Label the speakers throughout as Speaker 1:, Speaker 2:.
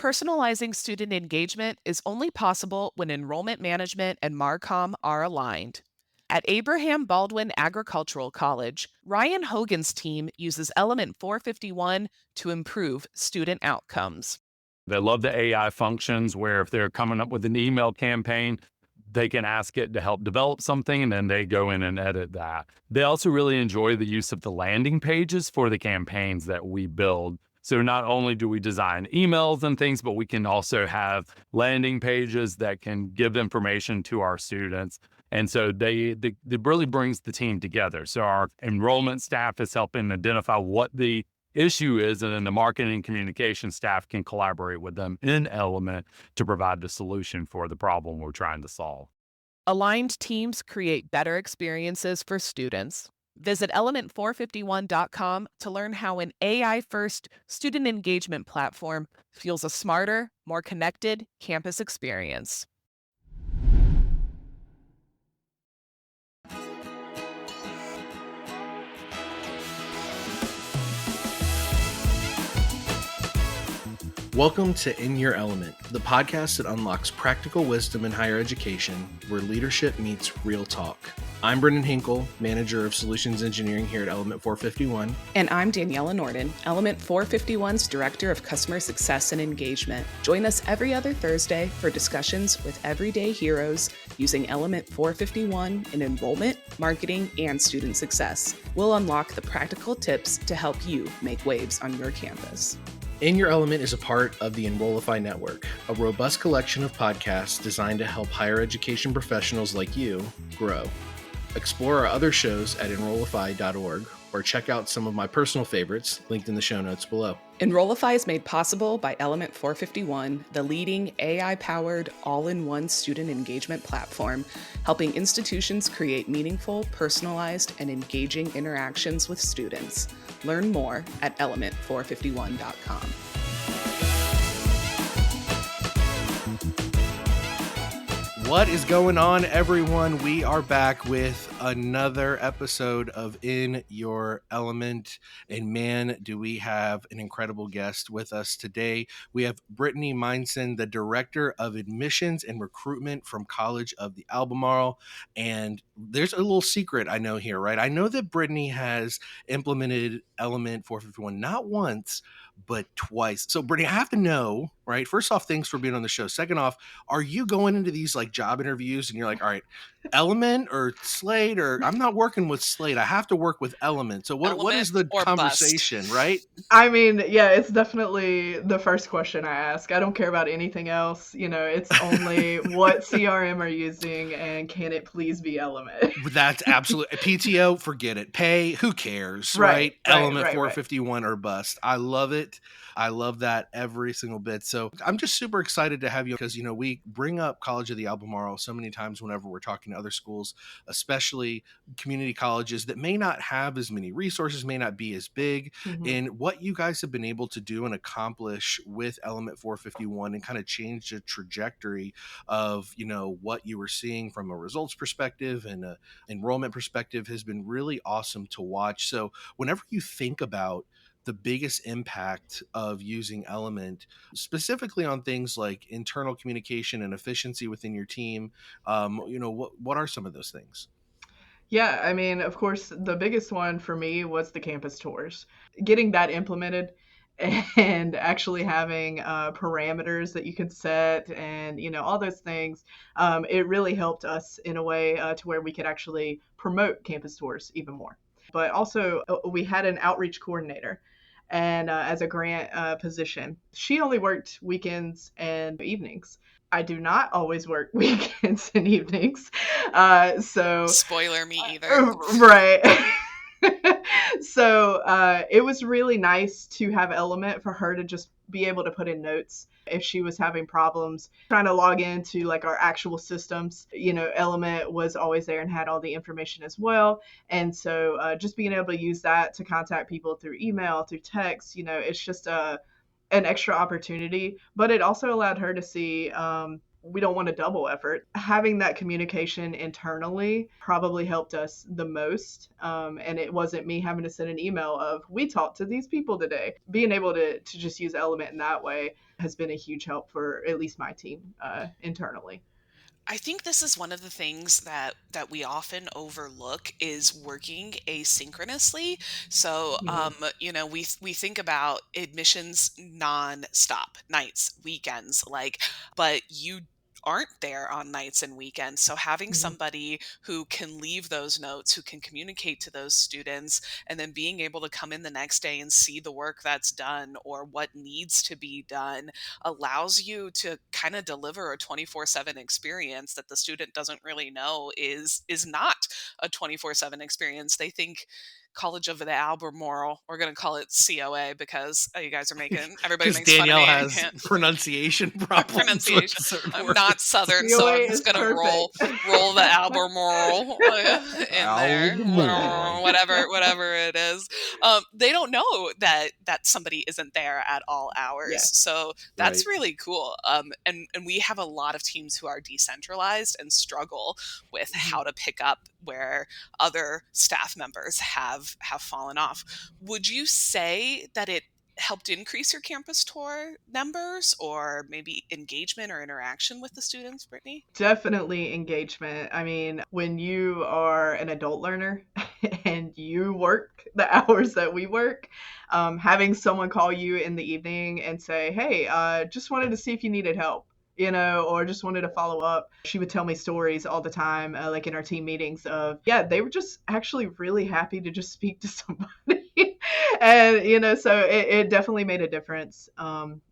Speaker 1: Personalizing student engagement is only possible when enrollment management and MARCOM are aligned. At Abraham Baldwin Agricultural College, Ryan Hogan's team uses Element 451 to improve student outcomes.
Speaker 2: They love the AI functions where if they're coming up with an email campaign, they can ask it to help develop something and then they go in and edit that. They also really enjoy the use of the landing pages for the campaigns that we build. So not only do we design emails and things, but we can also have landing pages that can give information to our students. And so it really brings the team together. So our enrollment staff is helping identify what the issue is, and then the marketing and communication staff can collaborate with them in Element to provide the solution for the problem we're trying to solve.
Speaker 1: Aligned teams create better experiences for students. Visit element451.com to learn how an AI-first student engagement platform fuels a smarter, more connected campus experience.
Speaker 3: Welcome to In Your Element, the podcast that unlocks practical wisdom in higher education, where leadership meets real talk. I'm Brendan Hinkle, Manager of Solutions Engineering here at Element451.
Speaker 1: And I'm Daniella Norden, Element451's Director of Customer Success and Engagement. Join us every other Thursday for discussions with everyday heroes using Element451 in enrollment, marketing, and student success. We'll unlock the practical tips to help you make waves on your campus.
Speaker 3: In Your Element is a part of the Enrollify Network, a robust collection of podcasts designed to help higher education professionals like you grow. Explore our other shows at enrollify.org or check out some of my personal favorites linked in the show notes below.
Speaker 1: Enrollify is made possible by Element451, the leading AI-powered all-in-one student engagement platform, helping institutions create meaningful, personalized, and engaging interactions with students. Learn more at element451.com.
Speaker 3: What is going on, everyone? We are back with another episode of In Your Element. And man, do we have an incredible guest with us today. We have Brittany Meinssen, the Director of Admissions and Recruitment from College of The Albemarle. And there's a little secret I know here, right? I know that Brittany has implemented Element 451 not once, but twice. So Brittany, I have to know, right? First off, thanks for being on the show. Second off, are you going into these like job interviews and you're like, all right, Element or Slate, or I'm not working with Slate, I have to work with Element. So what is the conversation,
Speaker 1: bust.
Speaker 3: Right?
Speaker 4: I mean, yeah, it's definitely the first question I ask. I don't care about anything else. You know, it's only what CRM are you using and can it please be Element?
Speaker 3: That's absolutely PTO, forget it. Pay, who cares, right? Element 451 or bust. I love it. I love that every single bit. So I'm just super excited to have you because, you know, we bring up College of the Albemarle so many times whenever we're talking to other schools, especially community colleges that may not have as many resources, may not be as big.
Speaker 4: Mm-hmm.
Speaker 3: And what you guys have been able to do and accomplish with Element 451 and kind of change the trajectory of, you know, what you were seeing from a results perspective and a enrollment perspective has been really awesome to watch. So whenever you think about the biggest impact of using Element, specifically on things like internal communication and efficiency within your team, you know, what are some of those things?
Speaker 4: Yeah, I mean, of course, the biggest one for me was the campus tours. Getting that implemented and actually having parameters that you could set and, you know, all those things, it really helped us in a way to where we could actually promote campus tours even more. But also, we had an outreach coordinator. And as a grant position, she only worked weekends and evenings. I do not always work weekends and evenings. So
Speaker 1: Spoiler me either.
Speaker 4: Right. So it was really nice to have Element for her to just be able to put in notes if she was having problems trying to log into like our actual systems. You know, Element was always there and had all the information as well. And so just being able to use that to contact people through email, through text, you know, it's just an extra opportunity. But it also allowed her to see we don't want to double effort. Having that communication internally probably helped us the most. And it wasn't me having to send an email of, we talked to these people today. Being able to just use Element in that way has been a huge help for at least my team internally.
Speaker 5: I think this is one of the things that we often overlook is working asynchronously. So, we think about admissions non-stop, nights, weekends, like, but you aren't there on nights and weekends. So having
Speaker 4: Mhm.
Speaker 5: somebody who can leave those notes, who can communicate to those students, and then being able to come in the next day and see the work that's done or what needs to be done allows you to kind of deliver a 24/7 experience that the student doesn't really know is not a 24/7 experience. They think College of the Albemarle, we're going to call it COA because you guys are everybody
Speaker 3: Because
Speaker 5: makes fun of
Speaker 3: Danielle
Speaker 5: me.
Speaker 3: has pronunciation problems with
Speaker 5: Pronunciation.
Speaker 3: certain
Speaker 5: I'm
Speaker 3: words.
Speaker 5: not Southern, so
Speaker 4: COA
Speaker 5: I'm just
Speaker 4: is
Speaker 5: gonna
Speaker 4: perfect.
Speaker 5: roll the Albemarle in there,
Speaker 3: Albemarle.
Speaker 5: whatever it is. They don't know that somebody isn't there at all
Speaker 4: Yeah.
Speaker 5: hours, so
Speaker 3: Right.
Speaker 5: that's really cool. And we have a lot of teams who are decentralized and struggle with
Speaker 4: Mhm.
Speaker 5: how to pick up where other staff members have fallen off. Would you say that it helped increase your campus tour numbers or maybe engagement or interaction with the students, Brittany?
Speaker 4: Definitely engagement. I mean, when you are an adult learner and you work the hours that we work, having someone call you in the evening and say, hey, just wanted to see if you needed help, or just wanted to follow up. She would tell me stories all the time, like in our team meetings of, yeah, they were just actually really happy to just speak to somebody. And, so it definitely made a difference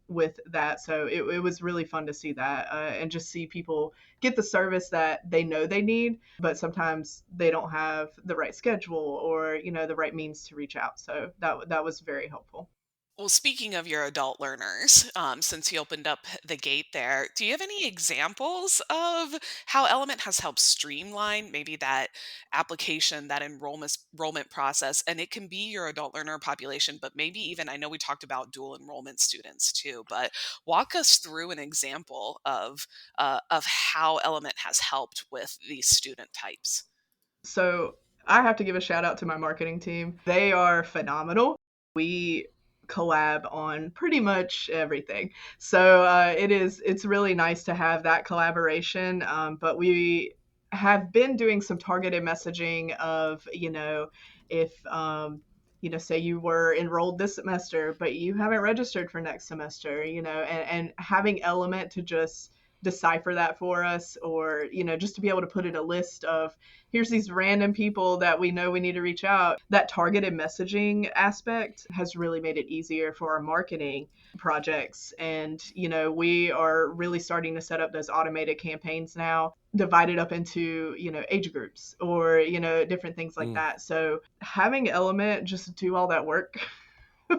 Speaker 4: with that. So it was really fun to see that and just see people get the service that they know they need, but sometimes they don't have the right schedule or, the right means to reach out. So that was very helpful.
Speaker 5: Well, speaking of your adult learners, since you opened up the gate there, do you have any examples of how Element has helped streamline maybe that application, that enrollment process? And it can be your adult learner population, but maybe even, I know we talked about dual enrollment students too, but walk us through an example of how Element has helped with these student types.
Speaker 4: So I have to give a shout out to my marketing team. They are phenomenal. We collab on pretty much everything. So it's really nice to have that collaboration. But we have been doing some targeted messaging of, if, say you were enrolled this semester, but you haven't registered for next semester, and having Element to just decipher that for us, or, just to be able to put in a list of, here's these random people that we know we need to reach out. That targeted messaging aspect has really made it easier for our marketing projects. And, we are really starting to set up those automated campaigns now, divided up into, age groups or, different things like that. So having Element just do all that work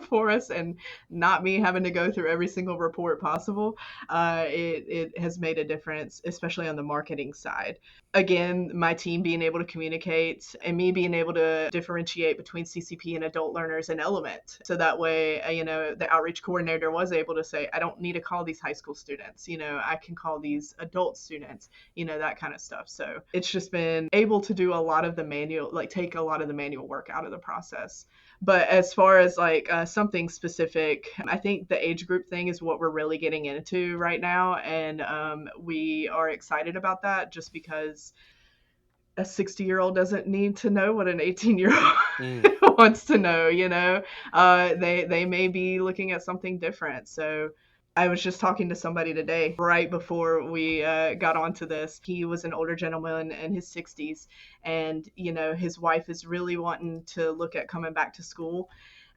Speaker 4: for us and not me having to go through every single report possible, it has made a difference, especially on the marketing side. Again, my team being able to communicate and me being able to differentiate between CCP and adult learners and Element. So that way, the outreach coordinator was able to say, I don't need to call these high school students, I can call these adult students, that kind of stuff. So it's just been able to do a lot of the manual, like take a lot of the manual work out of the process. But as far as like something specific, I think the age group thing is what we're really getting into right now. And we are excited about that just because a 60-year-old doesn't need to know what an 18-year-old wants to know, they may be looking at something different. So I was just talking to somebody today right before we got onto this. He was an older gentleman in his 60s, and his wife is really wanting to look at coming back to school.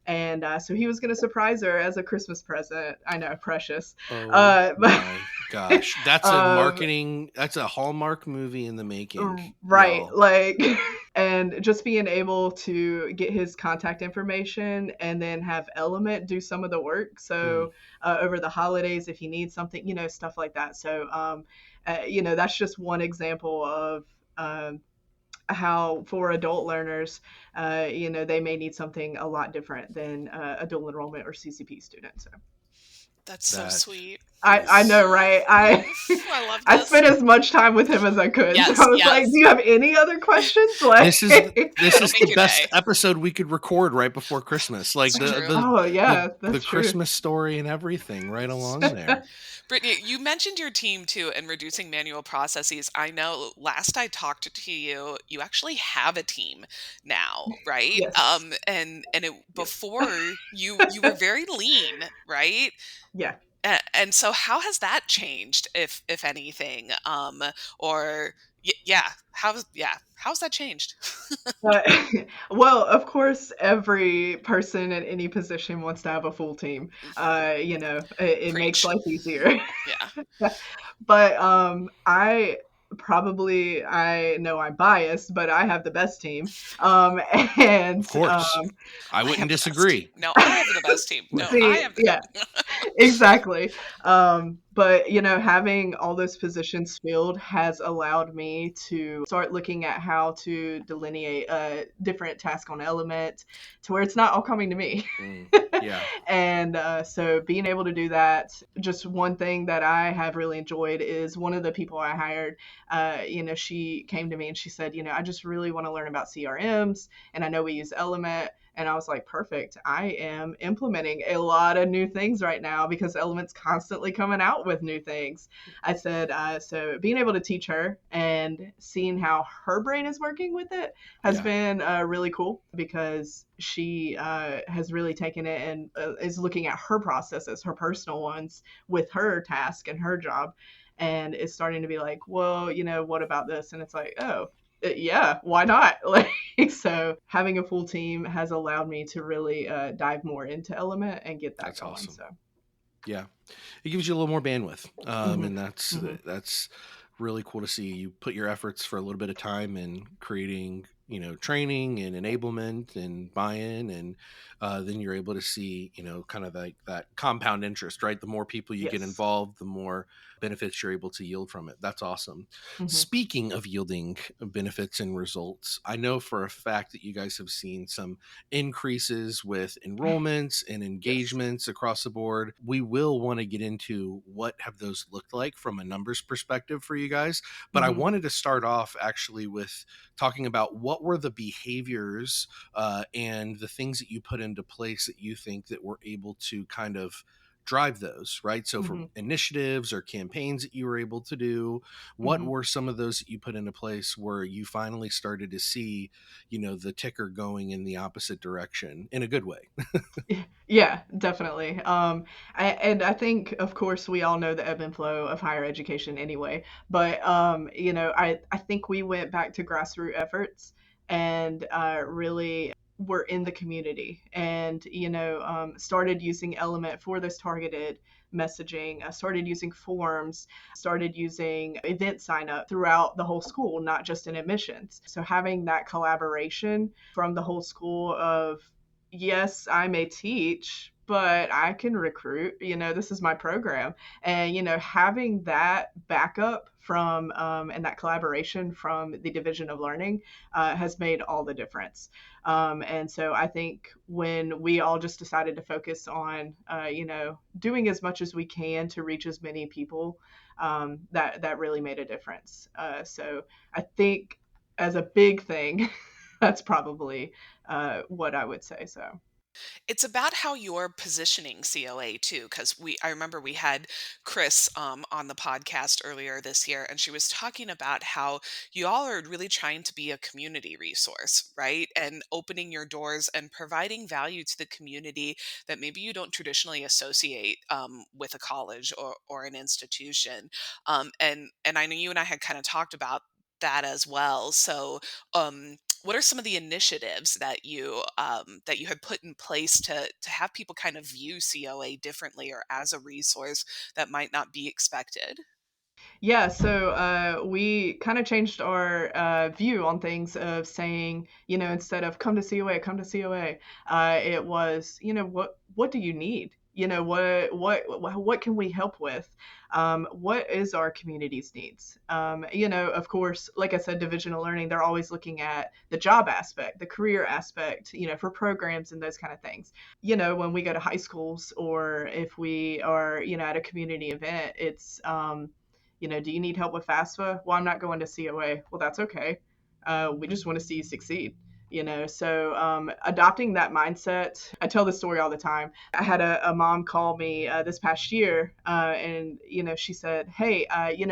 Speaker 4: And so he was going to surprise her as a Christmas present. I know, precious.
Speaker 3: Oh
Speaker 4: But
Speaker 3: my gosh. That's that's a Hallmark movie in the making.
Speaker 4: right,
Speaker 3: Y'all.
Speaker 4: like, and just being able to get his contact information and then have Element do some of the work. So over the holidays, if he needs something, stuff like that. So, that's just one example of how for adult learners, they may need something a lot different than a dual enrollment or CCP student. So.
Speaker 5: That's so
Speaker 3: That
Speaker 5: sweet.
Speaker 4: I
Speaker 3: is
Speaker 4: know, right?
Speaker 5: I love
Speaker 4: I
Speaker 5: this.
Speaker 4: spent as much time with him as I could. So I
Speaker 5: Yes,
Speaker 4: was like,
Speaker 5: yes.
Speaker 4: "Do you have any other questions?" Like,
Speaker 3: this is
Speaker 5: It'll make
Speaker 3: the
Speaker 5: your
Speaker 3: best
Speaker 5: day.
Speaker 3: episode we could record right before Christmas. Like
Speaker 5: So true.
Speaker 4: oh yeah,
Speaker 3: the
Speaker 4: that's true.
Speaker 3: Christmas story and everything right along there.
Speaker 5: Brittany, you mentioned your team too and reducing manual processes. I know last I talked to you, you actually have a team now, right?
Speaker 4: Yes.
Speaker 5: And
Speaker 4: Yes.
Speaker 5: before you were very lean, right?
Speaker 4: Yeah.
Speaker 5: And so how has that changed, if anything? Or yeah, how's that changed?
Speaker 4: Uh, well, of course, every person in any position wants to have a full team. It makes
Speaker 5: Preach.
Speaker 4: life easier.
Speaker 5: Yeah.
Speaker 4: But I know I'm biased, but I have the best team. And
Speaker 3: Of course. I
Speaker 5: I
Speaker 3: wouldn't
Speaker 5: have the best team.
Speaker 3: disagree.
Speaker 5: No, I have the best team. No, I
Speaker 4: see,
Speaker 5: have the
Speaker 4: yeah, exactly. But having all those positions filled has allowed me to start looking at how to delineate different tasks on Element to where it's not all coming to me.
Speaker 3: Yeah.
Speaker 4: And so being able to do that, just one thing that I have really enjoyed is one of the people I hired, she came to me and she said, I just really want to learn about CRMs and I know we use Element. And I was like, perfect. I am implementing a lot of new things right now because Element's constantly coming out with new things. I said, so being able to teach her and seeing how her brain is working with it has been really cool because she has really taken it and is looking at her processes, her personal ones with her task and her job. And is starting to be like, well, what about this? And it's like, oh, yeah, why not? So having a full team has allowed me to really dive more into Element and get that
Speaker 3: That's
Speaker 4: going.
Speaker 3: awesome.
Speaker 4: So
Speaker 3: Yeah. It gives you a little more bandwidth.
Speaker 4: Mhm.
Speaker 3: And that's really cool to see. You put your efforts for a little bit of time in creating, training and enablement and buy-in, and then you're able to see, kind of like that compound interest, right? The more people you get
Speaker 4: yes.
Speaker 3: involved, the more benefits you're able to yield from it. That's awesome.
Speaker 4: hmm
Speaker 3: Speaking of yielding benefits and results, I know for a fact that you guys have seen some increases with enrollments and
Speaker 4: Yes.
Speaker 3: engagements across the board. We will want to get into what have those looked like from a numbers perspective for you guys, but I
Speaker 4: hmm
Speaker 3: wanted to start off actually with talking about what were the behaviors and the things that you put into place that you think that were able to kind of drive those, right? So for
Speaker 4: hmm
Speaker 3: initiatives or campaigns that you were able to do, what
Speaker 4: hmm
Speaker 3: were some of those that you put into place where you finally started to see, the ticker going in the opposite direction in a good way?
Speaker 4: Yeah, definitely. And I think, of course, we all know the ebb and flow of higher education anyway. But I think we went back to grassroots efforts and really were in the community and started using Element for this targeted messaging. Started using forms, started using event sign up throughout the whole school, not just in admissions. So having that collaboration from the whole school of yes, I may teach, but I can recruit. This is my program. And, having that backup from and that collaboration from the Division of Learning has made all the difference. And so I think when we all just decided to focus on, doing as much as we can to reach as many people, that really made a difference. So I think as a big thing, that's probably what I would say. So.
Speaker 5: It's about how you're positioning COA too, because I remember we had Chris on the podcast earlier this year, and she was talking about how you all are really trying to be a community resource, right? And opening your doors and providing value to the community that maybe you don't traditionally associate with a college or an institution. And I know you and I had kind of talked about that as well. So what are some of the initiatives that you had put in place to have people kind of view COA differently or as a resource that might not be expected?
Speaker 4: Yeah, so we kind of changed our view on things of saying, instead of come to COA, come to COA, it was, what do you need? what can we help with? What is our community's needs? Of course, like I said, divisional learning, they're always looking at the job aspect, the career aspect, for programs and those kind of things. When we go to high schools, or if we are, at a community event, it's, do you need help with FAFSA? Well, I'm not going to COA. Well, that's okay. We just want to see you succeed. So adopting that mindset. I tell this story all the time. I had a mom call me this past year, and she said, hey,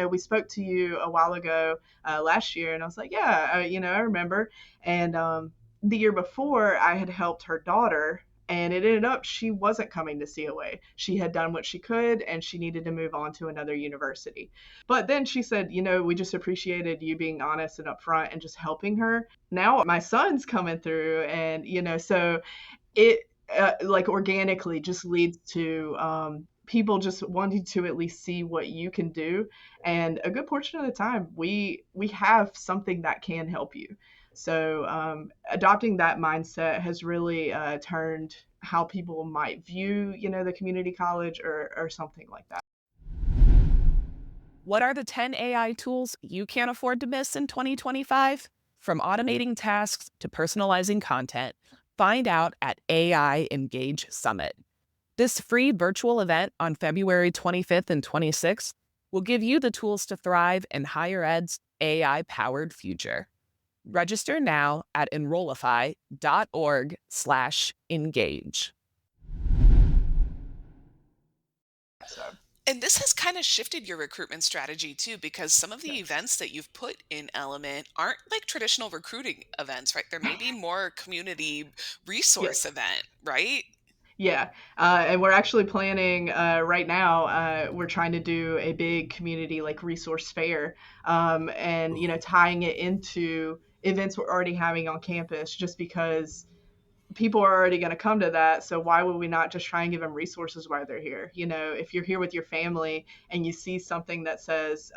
Speaker 4: we spoke to you a while ago last year. And I was like, yeah, I remember. And the year before, I had helped her daughter, and it ended up she wasn't coming to COA. She had done what she could, and she needed to move on to another university. But then she said, we just appreciated you being honest and upfront and just helping her. Now my son's coming through, and, so it like organically just leads to people just wanting to at least see what you can do. And a good portion of the time, we have something that can help you. So adopting that mindset has really turned how people might view, the community college or something like that.
Speaker 1: What are the 10 AI tools you can't afford to miss in 2025? From automating tasks to personalizing content, find out at AI Engage Summit. This free virtual event on February 25th and 26th will give you the tools to thrive in higher ed's AI-powered future. Register now at enrollify.org/engage.
Speaker 5: And this has kind of shifted your recruitment strategy too, because some of the events that you've put in Element aren't like traditional recruiting events, right? There may be more community resource event, right?
Speaker 4: Yeah. And we're actually planning right now, we're trying to do a big community like resource fair, and, tying it into events we're already having on campus, just because people are already going to come to that. So why would we not just try and give them resources while they're here? If you're here with your family and you see something that says,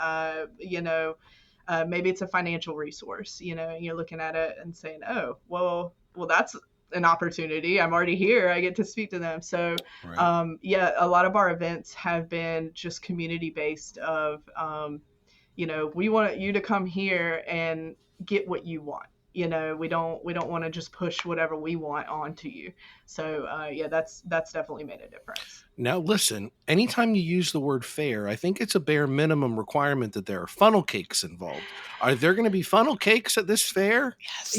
Speaker 4: maybe it's a financial resource, and you're looking at it and saying, oh, well, that's an opportunity. I'm already here. I get to speak to them. So,
Speaker 3: Right.
Speaker 4: a lot of our events have been just community based of, we want you to come here and get what you want. We don't want to just push whatever we want onto you. So that's definitely made a difference.
Speaker 3: Now, listen, anytime you use the word fair, I think it's a bare minimum requirement that there are funnel cakes involved. Are there going to be funnel cakes at this fair?
Speaker 5: Yes.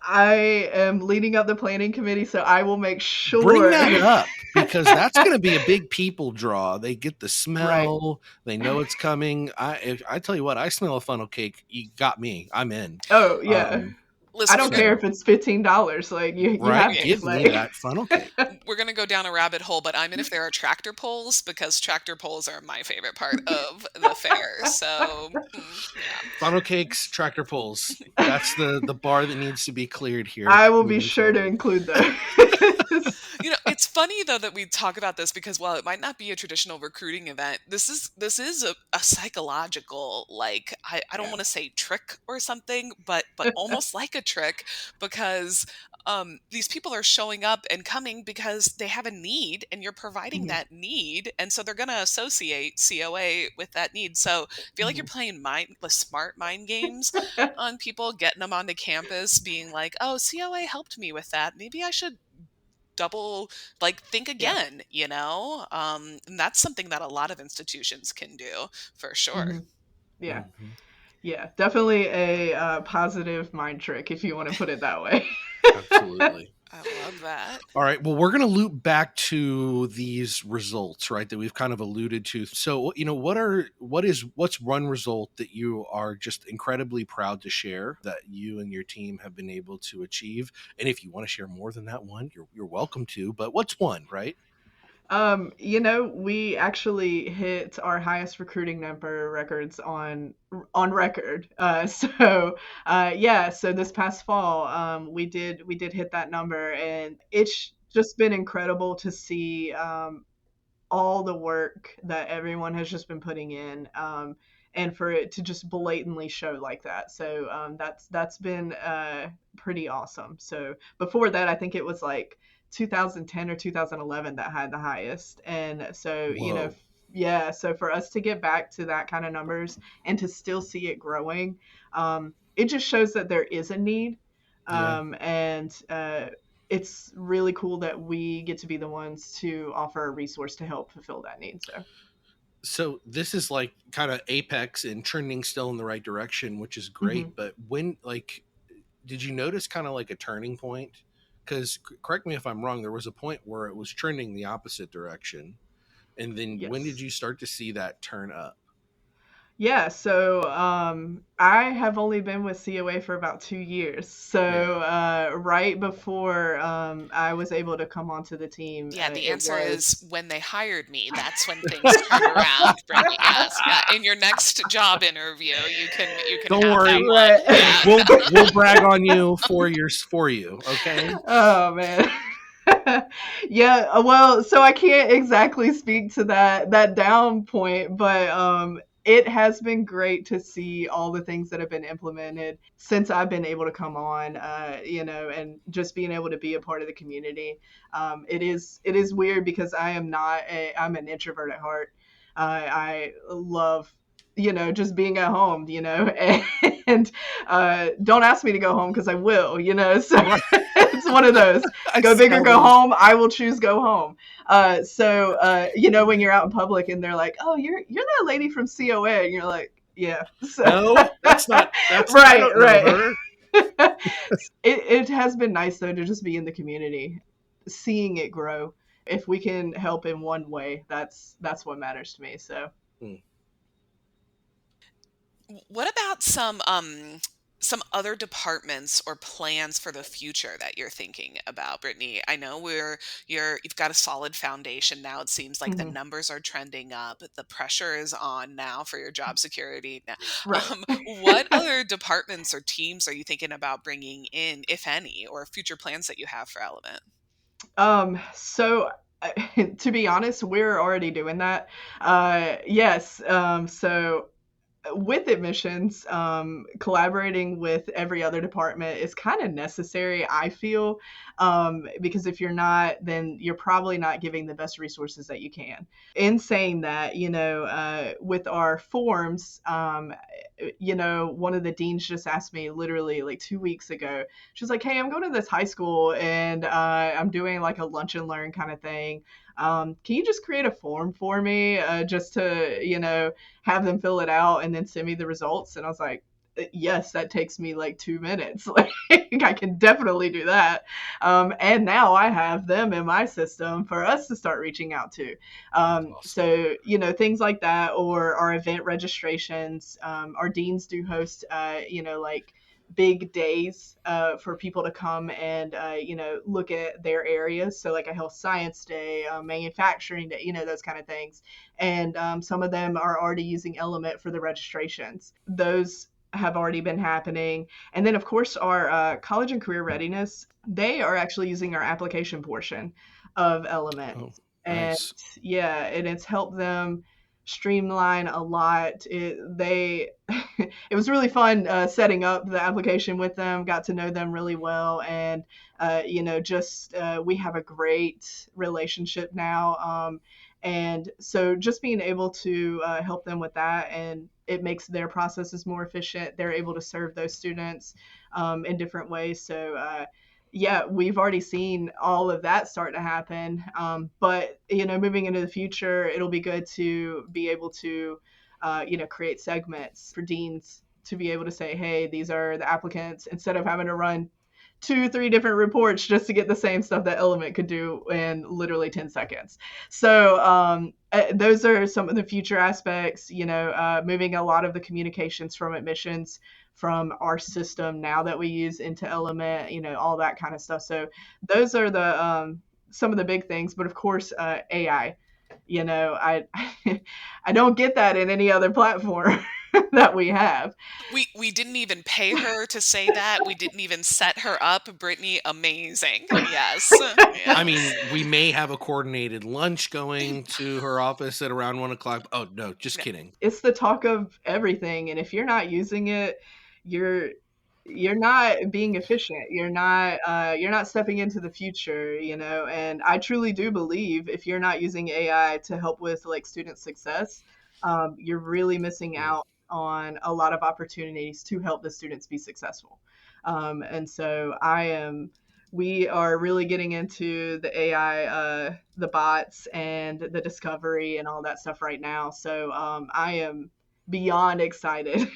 Speaker 4: I am leading up the planning committee, so I will make sure.
Speaker 3: Bring that up, because that's going to be a big people draw. They get the smell. Right. They know it's coming. I tell you what, I smell a funnel cake. You got me. I'm in.
Speaker 4: Oh, yeah.
Speaker 5: Listen,
Speaker 4: I don't care if it's $15. Like you have to
Speaker 3: give me that funnel cake.
Speaker 5: We're gonna go down a rabbit hole, but I'm in if there are tractor pulls, because tractor pulls are my favorite part of the fair. So
Speaker 3: funnel cakes, tractor pulls. That's the bar that needs to be cleared here.
Speaker 4: I will be sure to include those.
Speaker 5: It's funny though that we talk about this, because while it might not be a traditional recruiting event, this is a psychological, like, I don't want to say trick or something, but almost like a trick, because these people are showing up and coming because they have a need, and you're providing that need, and so they're going to associate COA with that need. So I feel like you're playing smart mind games on people, getting them onto campus, being like, oh, COA helped me with that. Maybe I should think again, and that's something that a lot of institutions can do for sure.
Speaker 4: Yeah. Yeah, definitely a positive mind trick, if you want to put it that way.
Speaker 3: Absolutely.
Speaker 5: I love that.
Speaker 3: All right. Well, we're going to loop back to these results, right, that we've kind of alluded to. So, what's one result that you are just incredibly proud to share that you and your team have been able to achieve? And if you want to share more than that one, you're welcome to. But what's one, right?
Speaker 4: We actually hit our highest recruiting number records on record. So this past fall, we did hit that number, and it's just been incredible to see all the work that everyone has just been putting in, and for it to just blatantly show like that. So that's been pretty awesome. So before that, I think it was like 2010 or 2011 that had the highest. And so,
Speaker 3: Whoa.
Speaker 4: yeah, so for us to get back to that kind of numbers and to still see it growing, it just shows that there is a need.
Speaker 3: Yeah.
Speaker 4: And it's really cool that we get to be the ones to offer a resource to help fulfill that need.
Speaker 3: So this is like kind of apex and trending still in the right direction, which is great.
Speaker 4: Mhm.
Speaker 3: But when, like, did you notice kind of like a turning point? Because correct me if I'm wrong, there was a point where it was trending the opposite direction. And then when did
Speaker 4: Yes.
Speaker 3: you start to see that turn up?
Speaker 4: Yeah, so I have only been with COA for about 2 years. So
Speaker 3: Yeah.
Speaker 4: right before I was able to come onto the team,
Speaker 5: Yeah, the
Speaker 4: it
Speaker 5: answer
Speaker 4: was.
Speaker 5: is when they hired me, that's when things turned around, Brittany. Yes, yeah. In your next job interview, you can
Speaker 3: Don't
Speaker 5: have
Speaker 3: worry.
Speaker 5: that one.
Speaker 4: Right.
Speaker 3: We'll brag on you 4 years for you. Okay.
Speaker 4: Oh man. Yeah, well, so I can't exactly speak to that down point, but it has been great to see all the things that have been implemented since I've been able to come on, and just being able to be a part of the community. It is weird because I'm an introvert at heart. I love just being at home, and don't ask me to go home because I will, so
Speaker 3: Right.
Speaker 4: it's one of those.
Speaker 3: I
Speaker 4: Go big or
Speaker 3: saw
Speaker 4: go
Speaker 3: those.
Speaker 4: home. I will choose go home. When you're out in public and they're like, "Oh, you're that lady from COA," and you're like, "Yeah." So,
Speaker 3: No, that's not. That's I
Speaker 4: right,
Speaker 3: don't know
Speaker 4: right.
Speaker 3: her.
Speaker 4: It has been nice though to just be in the community, seeing it grow. If we can help in one way, that's what matters to me. So.
Speaker 3: Hmm.
Speaker 5: What about some other departments or plans for the future that you're thinking about, Brittany? I know you've got a solid foundation now. It seems like the
Speaker 4: Mhm.
Speaker 5: numbers are trending up. The pressure is on now for your job security. Now,
Speaker 4: Right.
Speaker 5: what other departments or teams are you thinking about bringing in, if any, or future plans that you have for Element?
Speaker 4: So to be honest, we're already doing that. Yes. So with admissions, collaborating with every other department is kind of necessary, I feel, because if you're not, then you're probably not giving the best resources that you can. In saying that, with our forms, one of the deans just asked me literally like 2 weeks ago. She's like, "Hey, I'm going to this high school and I'm doing like a lunch and learn kind of thing. Can you just create a form for me just to, have them fill it out and then send me the results?" And I was like, yes, that takes me like 2 minutes. Like, I can definitely do that. And now I have them in my system for us to start reaching out to.
Speaker 3: Awesome.
Speaker 4: So, things like that, or our event registrations. Our deans do host, like big days for people to come and look at their areas, so like a health science day, manufacturing day, those kind of things. And some of them are already using Element for the registrations. Those have already been happening. And then of course our college and career readiness, they are actually using our application portion of Element.
Speaker 3: Oh,
Speaker 4: And
Speaker 3: nice.
Speaker 4: yeah, and it's helped them streamline a lot. It was really fun setting up the application with them. Got to know them really well, and we have a great relationship now. And so just being able to help them with that, and it makes their processes more efficient. They're able to serve those students in different ways. So yeah, we've already seen all of that start to happen. But moving into the future, it'll be good to be able to create segments for deans to be able to say, hey, these are the applicants, instead of having to run 2-3 different reports just to get the same stuff that Element could do in literally 10 seconds. So those are some of the future aspects, moving a lot of the communications from admissions from our system now that we use into Element, all that kind of stuff. So those are the some of the big things. But of course, AI, I I don't get that in any other platform that we have.
Speaker 5: We didn't even pay her to say that. We didn't even set her up. Brittany, amazing. Yes.
Speaker 3: I mean,
Speaker 5: Yes.
Speaker 3: we may have a coordinated lunch going to her office at around 1 o'clock. Oh no, just
Speaker 5: No.
Speaker 3: kidding.
Speaker 4: It's the talk of everything, and if you're not using it, you're you're not being efficient. You're not stepping into the future, and I truly do believe if you're not using AI to help with like student success, you're really missing
Speaker 3: Mm.
Speaker 4: out on a lot of opportunities to help the students be successful. And so we are really getting into the AI, the bots and the discovery and all that stuff right now. So I am beyond excited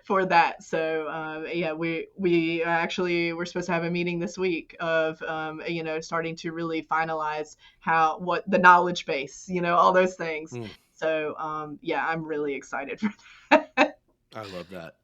Speaker 4: for that. So yeah, we're supposed to have a meeting this week of starting to really finalize what the knowledge base, all those things.
Speaker 3: Mm.
Speaker 4: So yeah, I'm really excited for that.
Speaker 3: I love that.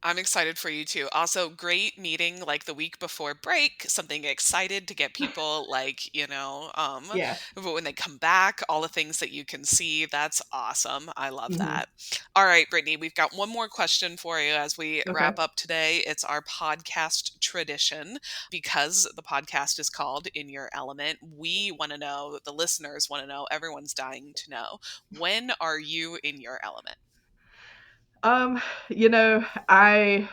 Speaker 5: I'm excited for you too. Also, great meeting like the week before break, something excited to get people like,
Speaker 4: Yeah.
Speaker 5: but when they come back, all the things that you can see, that's awesome. I love
Speaker 4: Hmm.
Speaker 5: that. All right, Brittany, we've got one more question for you as we
Speaker 4: Okay.
Speaker 5: wrap up today. It's our podcast tradition. Because the podcast is called In Your Element, we want to know, the listeners want to know, everyone's dying to know, when are you in your element?
Speaker 4: Um, I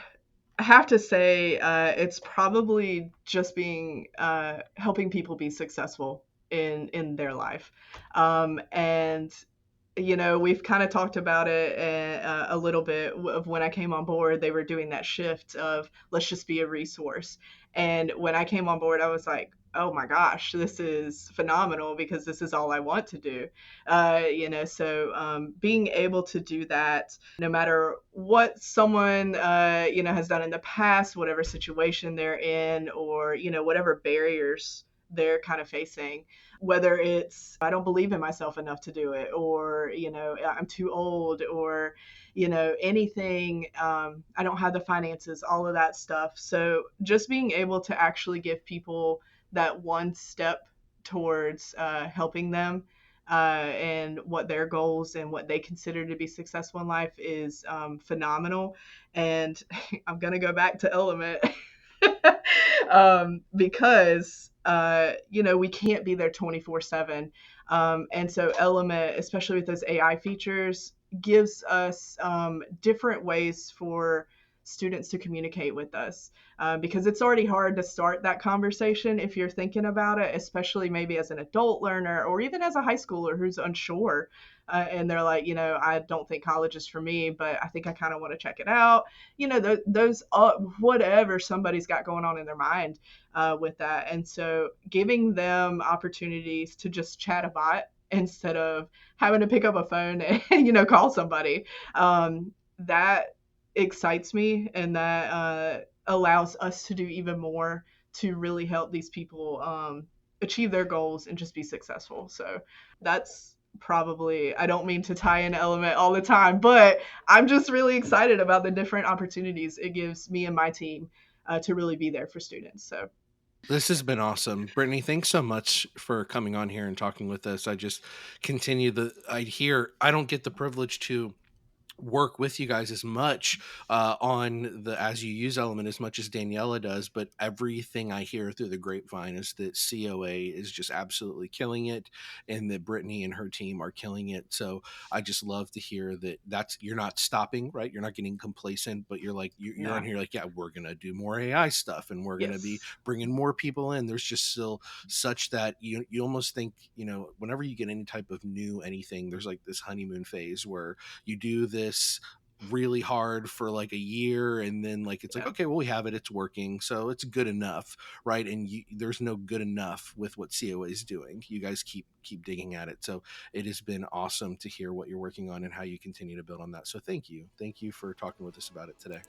Speaker 4: have to say, it's probably just being helping people be successful in their life, and we've kind of talked about it a little bit of when I came on board. They were doing that shift of let's just be a resource, and when I came on board, I was like, oh my gosh, this is phenomenal because this is all I want to do. So being able to do that, no matter what someone has done in the past, whatever situation they're in, or whatever barriers they're kind of facing, whether it's I don't believe in myself enough to do it, or I'm too old, or anything, I don't have the finances, all of that stuff. So just being able to actually give people that one step towards helping them and what their goals and what they consider to be successful in life is phenomenal. And I'm going to go back to Element because we can't be there 24/7. And so Element, especially with those AI features, gives us different ways for students to communicate with us, because it's already hard to start that conversation if you're thinking about it, especially maybe as an adult learner or even as a high schooler who's unsure, and they're like, I don't think college is for me, but I think I kind of want to check it out. Those whatever somebody's got going on in their mind with that. And so giving them opportunities to just chat a bot instead of having to pick up a phone and call somebody, that excites me, and that allows us to do even more to really help these people achieve their goals and just be successful. So that's probably, I don't mean to tie in Element all the time, but I'm just really excited about the different opportunities it gives me and my team to really be there for students. So
Speaker 3: This has been awesome. Brittany, thanks so much for coming on here and talking with us. I just I don't get the privilege to work with you guys as much on the as you use Element as much as Daniella does, but everything I hear through the grapevine is that COA is just absolutely killing it, and that Brittany and her team are killing it. So I just love to hear that you're not stopping, right? You're not getting complacent, but you're like you're
Speaker 4: No.
Speaker 3: on here like, yeah, we're gonna do more AI stuff, and we're gonna be
Speaker 4: Yes.
Speaker 3: bringing more people in. There's just still such that you almost think, whenever you get any type of new anything, there's like this honeymoon phase where you do this really hard for like a year, and then like it's like,
Speaker 4: Yeah.
Speaker 3: okay, well, we have it, it's working, so it's good enough, right? And there's no good enough with what COA is doing. You guys keep digging at it. So it has been awesome to hear what you're working on and how you continue to build on that. So thank you for talking with us about it today.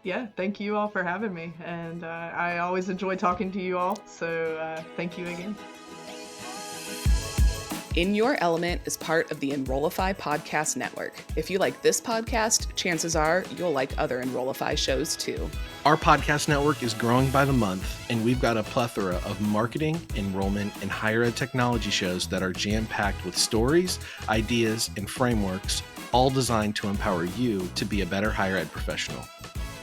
Speaker 4: Yeah, thank you all for having me, and I always enjoy talking to you all, so thank you again.
Speaker 1: In Your Element is part of the Enrollify podcast network. If you like this podcast, chances are you'll like other Enrollify shows too.
Speaker 3: Our podcast network is growing by the month, and we've got a plethora of marketing, enrollment, and higher ed technology shows that are jam-packed with stories, ideas, and frameworks, all designed to empower you to be a better higher ed professional.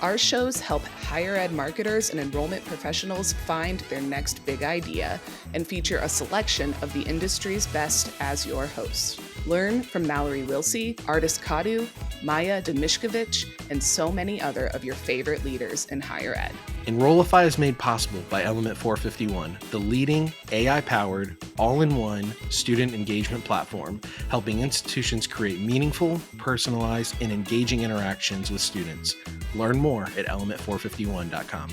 Speaker 1: Our shows help higher ed marketers and enrollment professionals find their next big idea and feature a selection of the industry's best as your host. Learn from Mallory Wilsey, Artis Kadu, Maya Demishkovich, and so many other of your favorite leaders in higher ed.
Speaker 3: Enrollify is made possible by Element451, the leading AI-powered, all-in-one student engagement platform, helping institutions create meaningful, personalized, and engaging interactions with students. Learn more at element451.com.